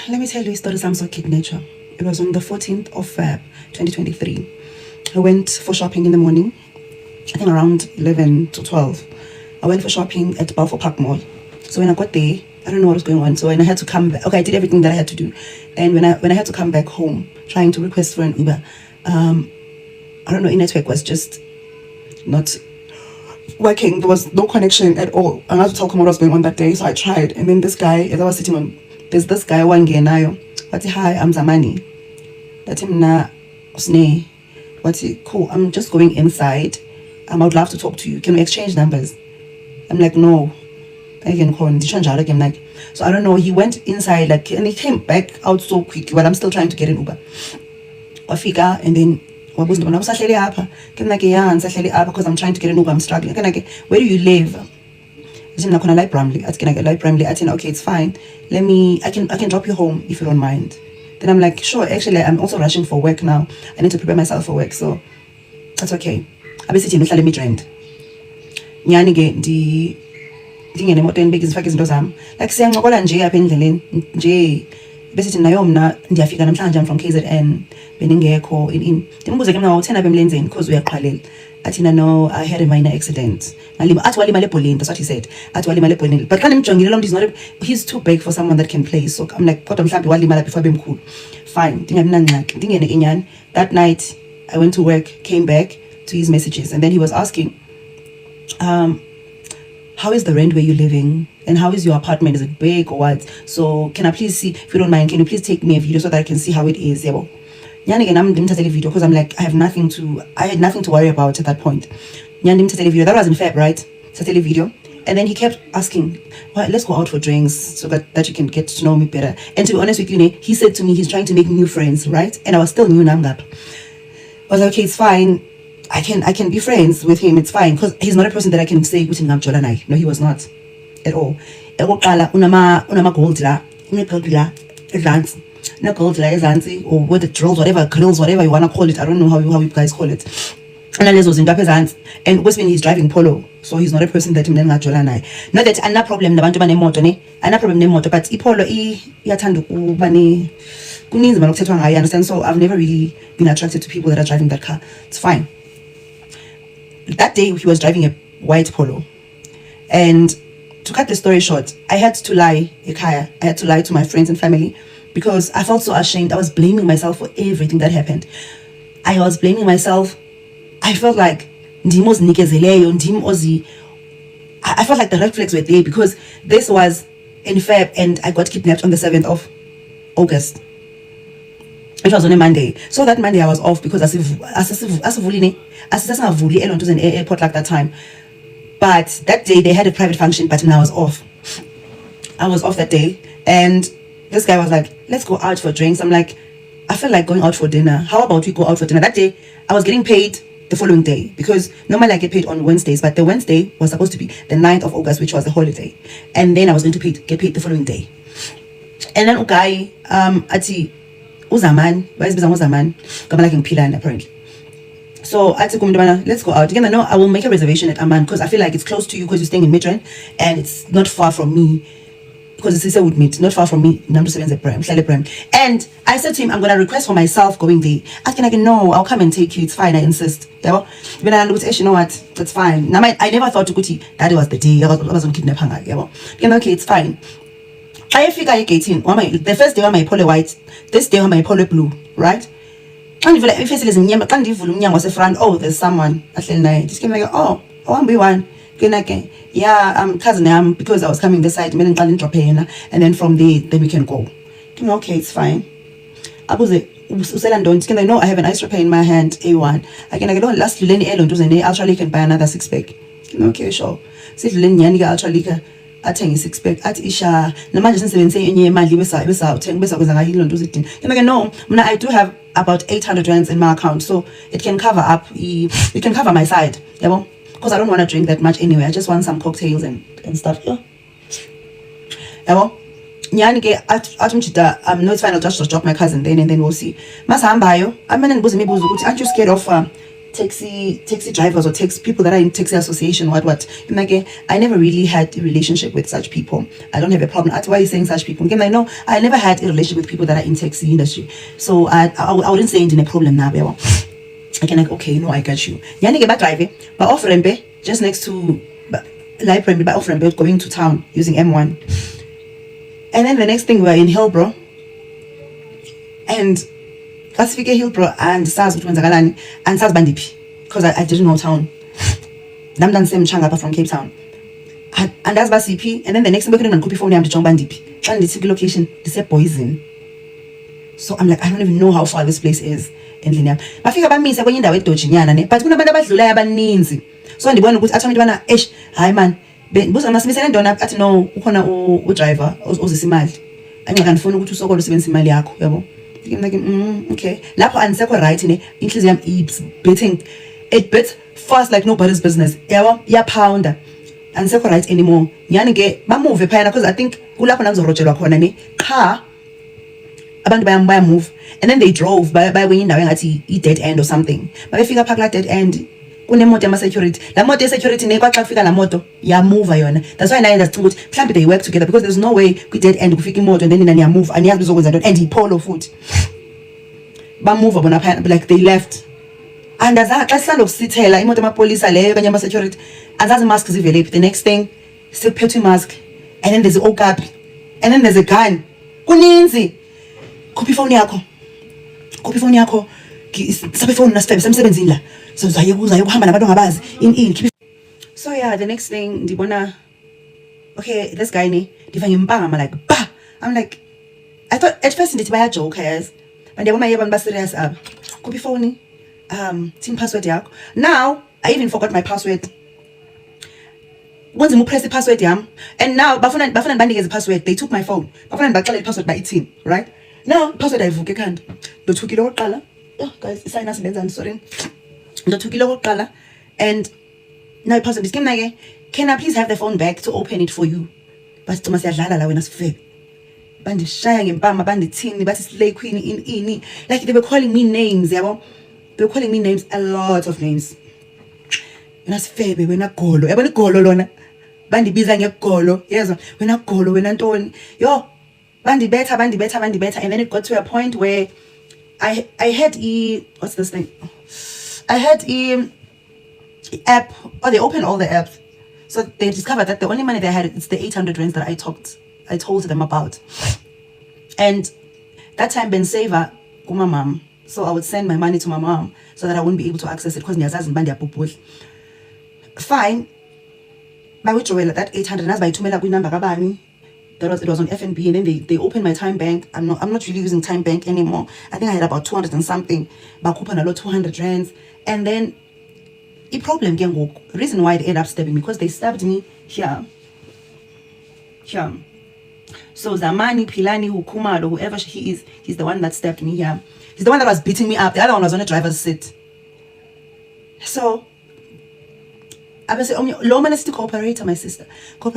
let me tell you a story some so kid nature. It was on the 14th of Feb 2023. I went for shopping in the morning, I think around 11 to 12. I went for shopping at Balfour Park Mall. So when I got there, I don't know what was going on. So when I had to come back, okay, I did everything that I had to do. And when I had to come back home, trying to request for an Uber, I don't know, network was just not working. There was no connection at all. I'm not to tell what was going on that day. So I tried. And then this guy, as I was sitting on, there's this guy, Wangenayo. What's hi, I'm Zamani. That's him na Usne. What's it? Cool. I'm just going inside. I would love to talk to you. Can we exchange numbers? I'm like, no. I can call. I'm like, so I don't know. He went inside, like, and he came back out so quick. While I'm still trying to get an Uber. Wafika, and then I was like, yeah, because I'm trying to get an Uber. I'm struggling. Where do you live? I'm not gonna like Bramley. Okay, it's fine. I can drop you home if you don't mind. Then I'm like, sure. Actually, I'm also rushing for work now. I need to prepare myself for work, so that's okay. I'll be sitting in the trend. Nyanige di ngene emoto enibeke izifake izinto zami. Like siyancokola nje apha endleleni nje. Bese nayo mna ndiyafika namhlanje I'm from KZN beningekho in. Ndimbuze ke mna uthena apha emlenzeni because uyaqhwalela. Athina no, I had a minor accident. Athi walimala ebholeni, that's what he said. Athi walimala ebholeni. But xa nimjongile lo mntu he's too big for someone that can play. So I'm like, kodwa mhlambi walimala before bemkhulu. Fine, ndingabinangxaki. Ndingene inyani. That night I went to work, came back to his messages, and then he was asking, how is the rent where you're living? And how is your apartment? Is it big or what? So can I please see, if you don't mind, can you please take me a video so that I can see how it is? Yeah, Again, I'm doing a video because I'm like, I had nothing to worry about at that point. Video. That was in Feb, right? Video. And then he kept asking, well, let's go out for drinks so that you can get to know me better. And to be honest with you, he said to me, he's trying to make new friends, right? And I was still new Namgap. I was like, okay, it's fine. I can be friends with him. It's fine. Because he's not a person that I can say, no, he was not at all. Unama gold la, advance. Not gold like Zanzi or with the drills, whatever you wanna call it. I don't know how you guys call it. And then was in Dapazant and Westman he's driving polo, so he's not a person that not that I'm not problem the bantu motor ne. I'm not problem motor, but polo yatandu bani kuninzi malokthethwa ngayo, understand? So I've never really been attracted to people that are driving that car. It's fine. That day he was driving a white polo, and to cut the story short, I had to lie to my friends and family because I felt so ashamed. I was blaming myself for everything that happened. I was blaming myself. I felt like I felt like the red flags were there because this was in Feb and I got kidnapped on the 7th of August. It was on a Monday. So that Monday I was off because I was in airport like that time. But that day they had a private function, but I was off. I was off that day, and this guy was like, let's go out for drinks. I'm like, I feel like going out for dinner. How about we go out for dinner? That day I was getting paid the following day because normally I get paid on Wednesdays, but the Wednesday was supposed to be the 9th of August, which was a holiday, and then I was going to get paid the following day. And then guy ati uzaman apparently. So I said, let's go out. Again, I know I will make a reservation at Aman because I feel like it's close to you because you're staying in Midrand and it's not far from me because it's would meet not far from me. And I said to him, I'm gonna request for myself going there. No, I'll come and take you. It's fine. I insist. When I looked at, you know what? That's fine. Now I never thought to Kuti that was the day I was on kidnap hanga. Okay, it's fine. I figure I get in. The first day on my polo white, this day on my polo blue, right? And if it's in Yama, can't even was a friend. Oh, there's someone at the night. Just came like, oh, one by one. Yeah, cousin, because I was coming this side, and then from there, then we can go. Okay, it's fine. I was I know I have an extra pain in my hand, A1. I can last you Lenny Elon to the ultra leak and buy another 6-pack. Okay, sure. Sit Lenny ultra leaker. At 6-pack at Isha. Namanja since say in my liver out 10 because I don't do it. No, I do have about 800 rands in my account, so it can cover up. It can cover my side. Yeah, because I don't want to drink that much anyway. I just want some cocktails and stuff. Yeah. Nyanike no, it's fine. I'll just drop my cousin then and then we'll see. Masambayo, I'm gonna aren't you scared of taxi drivers or taxi people that are in taxi association, what. Like, I never really had a relationship with such people. I don't have a problem. That's why you're saying such people. Again, I know I never had a relationship with people that are in taxi industry. So I wouldn't say in a problem now. Again, like, okay, no, I got you. Yani ke ba drive, but off rampe, just next to library, but off rampe, going to town using M1. And then the next thing, we were in Hillbrow. And Kasifike Hillbrow and SARS which Galani and SARS Bandipi. Because I didn't know town. Namdan Sem Changapa from Cape Town. And that's CP. And then the next thing we couldn't copy phone to John Bandipi. And the city location, they said poison. So I'm like, I don't even know how far this place is in Linear. I think about me, so when you're with Dochiana, but when about Lula Baninzi. So and the one who put me to Esh, hi man. But I must be saying, don't have to know who driver or the Simal. And you can phone to so called 7 Simaliaco. Like, okay. Lapo and second right in inclusive eats betting. It bit fast like nobody's business. Yeah, pounder. And second right anymore. Yanige, ba move payana because I think Ulapananzo Roger Conani car about by move. And then they drove by winning at a dead end or something. But I figure park like dead end. Kunemoto security. La moto security ne kwa fika la moto ya move ayona. That's why I understand good. Plan they work together because there's no way we dead end kufika moto and then ya move and ya always don't and he polo foot. Ba move abona like they left. And as I salo sithela imoto ma police leyo kanye ma security. Azazi mask zivele the next thing still petty mask and then there's okapi and then there's a gun. Kuninzi. Copy phone yakho. Copy phone yakho. Sabe phone nasifebe semsebenzini la. So zayokuhamba nabantu ngabazi in. So yeah, the next thing ndibona okay, this guy ne ndifanye impanga, I'm like bah. I'm like, I thought at first ndithi baya joke guys. But ndiyabona abantu ba serious up. Copy phone tin password yakho. Now I even forgot my password. Once you press the password yam and now bafuna bandike password, they took my phone. Bafuna baqala password by 18, right? Now password ayivuke ekhanda. Ndothukile oqala. Oh guys, isayina sibenzani, sorry. And now password this game like, can I please have the phone back to open it for you? But Thomas yadlala la wena sife. Bandi shaya ngempama bandi thini bathi slay queen in like they were calling me names, yabo. They were calling me names, a lot of names. Wena sifebe, wena golo. Yabona igolo lona. Bandi biza ngegolo. Yezwa, wena golo, wena ntoni. Yo, bandi better. And then it got to a point where I had what's this thing? I had app, or they opened all the apps. So they discovered that the only money they had is the 800 rands that I told them about. And that time Ben Saver, my mom. So I would send my money to my mom so that I wouldn't be able to access it because fine. By which way that 800 as by 2 number it was on FNB, and then they opened my time bank. I'm not really using time bank anymore. I think I had about 200 and something. But coupon a lot 200 rands. And then the problem can go. Reason why they ended up stabbing me because they stabbed me here. So Zamani, Pilani, Hukuma, or whoever he is, he's the one that stabbed me here. He's the one that was beating me up. The other one was on the driver's seat. So I was saying, Loma to cooperate to my sister because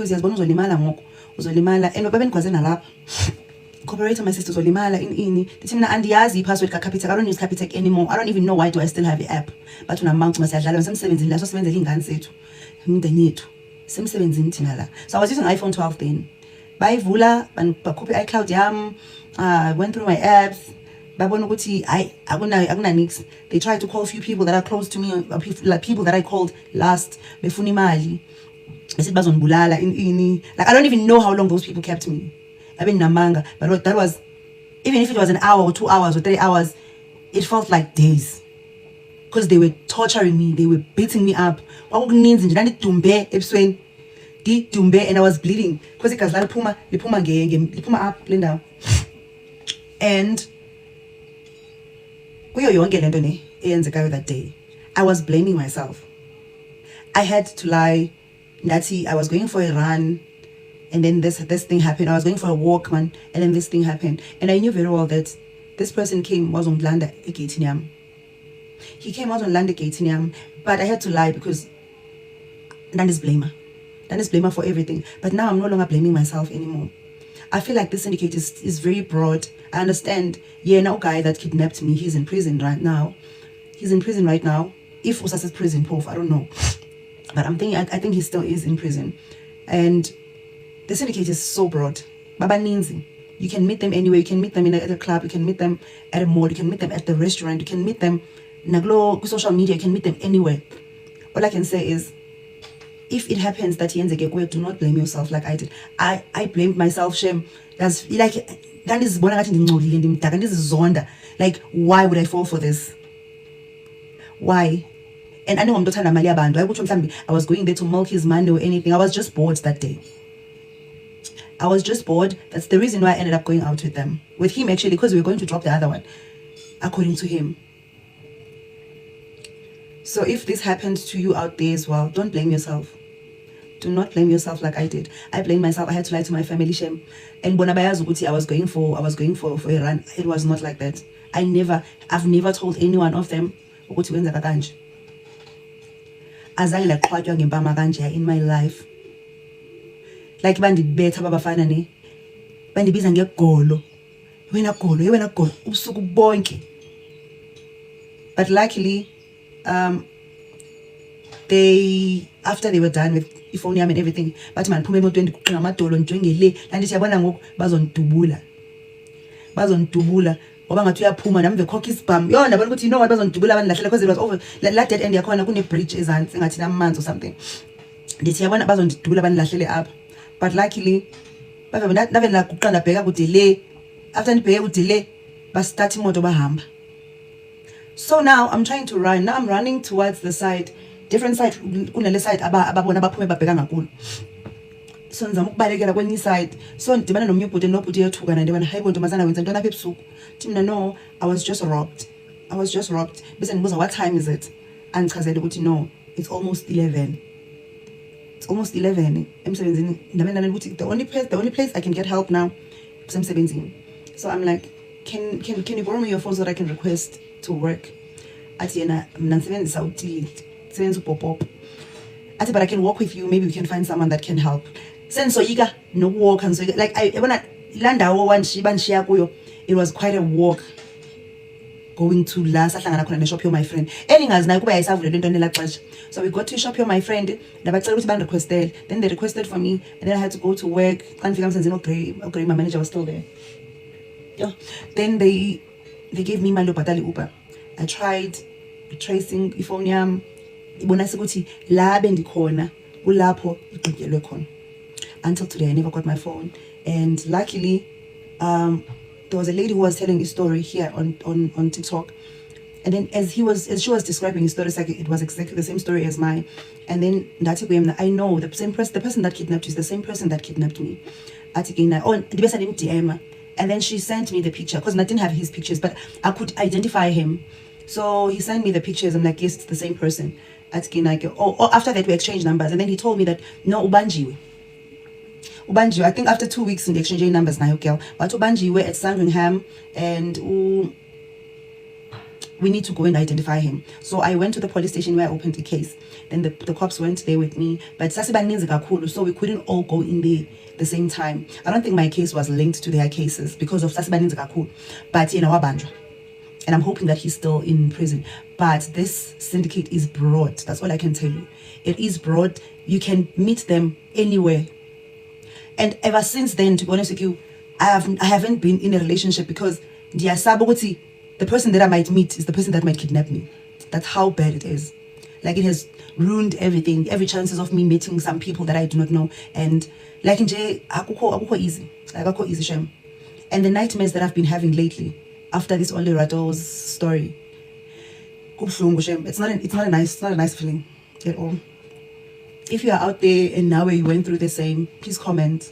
he has one uzolimala ngoko uzolimala and babe ngikwaze nalapha cooperate to my sister uzolimala ini ndithi mina andiyazi ipassword ka Capitec. I don't use Capitec anymore. I don't even know why do I still have the app. But unamanga masiyadlala semsebenzini la so sebenzela ingane sethu umndeni yethu semsebenzini thina la. So I was using iPhone 12 then. Bayivula bakhuphe iCloud yam. Went through my apps. Babona ukuthi akuna nix. They tried to call a few people that are close to me, like people that I called last befuna imali. I said bazonibulala ini. Like I don't even know how long those people kept me. I mean namanga, but that was, even if it was an hour or 2 hours or 3 hours, it felt like days. Because they were torturing me, they were beating me up. And I was bleeding. Because it was like lipuma up, lean down. And that day, I was blaming myself. I had to lie. Nati, I was going for a run, and then this thing happened. I was going for a walk, man, and then this thing happened. And I knew very well that this person was on Landa Gaitiniam. He came out on Landa Gaitiniam, but I had to lie because Dan is blamer. Dan is blamer for everything. But now I'm no longer blaming myself anymore. I feel like this syndicate is very broad. I understand, yeah, no guy that kidnapped me, he's in prison right now. he's in prison right now. If Usas is prison, Prof, I don't know. But I think he still is in prison. And the syndicate is so broad. Baba Ninzi. You can meet them anywhere. You can meet them at a club. You can meet them at a mall. You can meet them at the restaurant. You can meet them Naglo social media. You can meet them anywhere. All I can say is, if it happens that he ends again, do not blame yourself like I did. I blamed myself, shame. That's like, like, why would I fall for this? Why? And I know I'm not I was going there to milk his money or anything. I was just bored that day. I was just bored. That's the reason why I ended up going out with them. With him, actually, because we were going to drop the other one, according to him. So if this happened to you out there as well, don't blame yourself. Do not blame yourself like I did. I blamed myself. I had to lie to my family, shame. And Bonabaya Zubuti, I was going for a run. It was not like that. I've never told any one of them ukuthi wenza kanje. Azange laqhwatywa ngempama kanje in my life. Like bandibetha babafana ne. Bandibiza ngegolo. Wena golo ubusuku bonke. But luckily, after they were done with Euphonium and everything, but man phume emotweni kuqinga amadolo njengele kanti siyabona ngoku bazondubula ngoba ngathi uyaphuma nami vekhokha isibhamu yona bona ukuthi you know what bazondubula abandilahlele because it was over la dead end yakhona kune bridge ezantsi ngathi namanzi or something. Ndithi yabona bazondidubula abandilahlele apha, but luckily navela kuqala bheka kude le, after ndibheke kude le bastart imoto bahamba. So now I'm trying to run. Now I'm running towards the side, different side kunale side ababona baphume babheka ngakulo. So ngizama ukubalekela kwenye side. So ndibana nomnye ubhuti nobhuti yethuka na ndibana hayibo ntombazana wenza ntona apha ebusuku. Thina no, I was just robbed. Bese ndibuza what time is it? Andichazele ukuthi no, it's almost 11. It's almost 11 emsebenzini. Ndabena ukuthi the only place I can get help now is emsebenzini. So I'm like, can you borrow me your phone so that I can request to work? Ati yena mina nisebenzisa utility. Sebenza upop. Ati but I can walk with you, maybe we can find someone that can help. Sensoyika no walk and so like I wanna landawo wanshiya kuyo. It was quite a walk going to la sahlangana khona ne-shop my friend. Eningazi nayo kuba yayisavulelwe into nela xesha. So we got to shop my friend. Ndabacela ukuthi bandirequestele. Then they requested for me and then I had to go to work. Xa ndifika emsebenzini uGray, my manager was still there. Yeah. Then they gave me imali yobhatala i-Uber. I tried tracing ifone yami. Ibona sekuthi la bendikhona kulapho igqityelwe khona. Until today I never got my phone. And luckily there was a lady who was telling a story here on TikTok. And then as she was describing his story, it's like it was exactly the same story as mine. And then I know the person that kidnapped you is the same person that kidnapped me. And then she sent me the picture because I didn't have his pictures, but I could identify him. So he sent me the pictures. I'm like, yes, it's the same person. After that we exchanged numbers, and then he told me that no, Ubanjiwe, I think after 2 weeks in the exchanging numbers now, girl, but Ubanjiwe at Sandringham, and we need to go and identify him. So I went to the police station where I opened the case. Then the cops went there with me, but so we couldn't all go in there the same time. I don't think my case was linked to their cases because of Sasibaninzi, but you know, Wabanjwa. And I'm hoping that he's still in prison. But this syndicate is broad. That's all I can tell you. It is broad. You can meet them anywhere. And ever since then, to be honest with you, I haven't been in a relationship because the person that I might meet is the person that might kidnap me. That's how bad it is. Like, it has ruined everything, every chances of me meeting some people that I do not know. And like in J, akuko easy. Like akuko easy shame. And the nightmares that I've been having lately after this Only Rado's story. It's not a nice feeling at all. If you are out there and now you went through the same, please comment.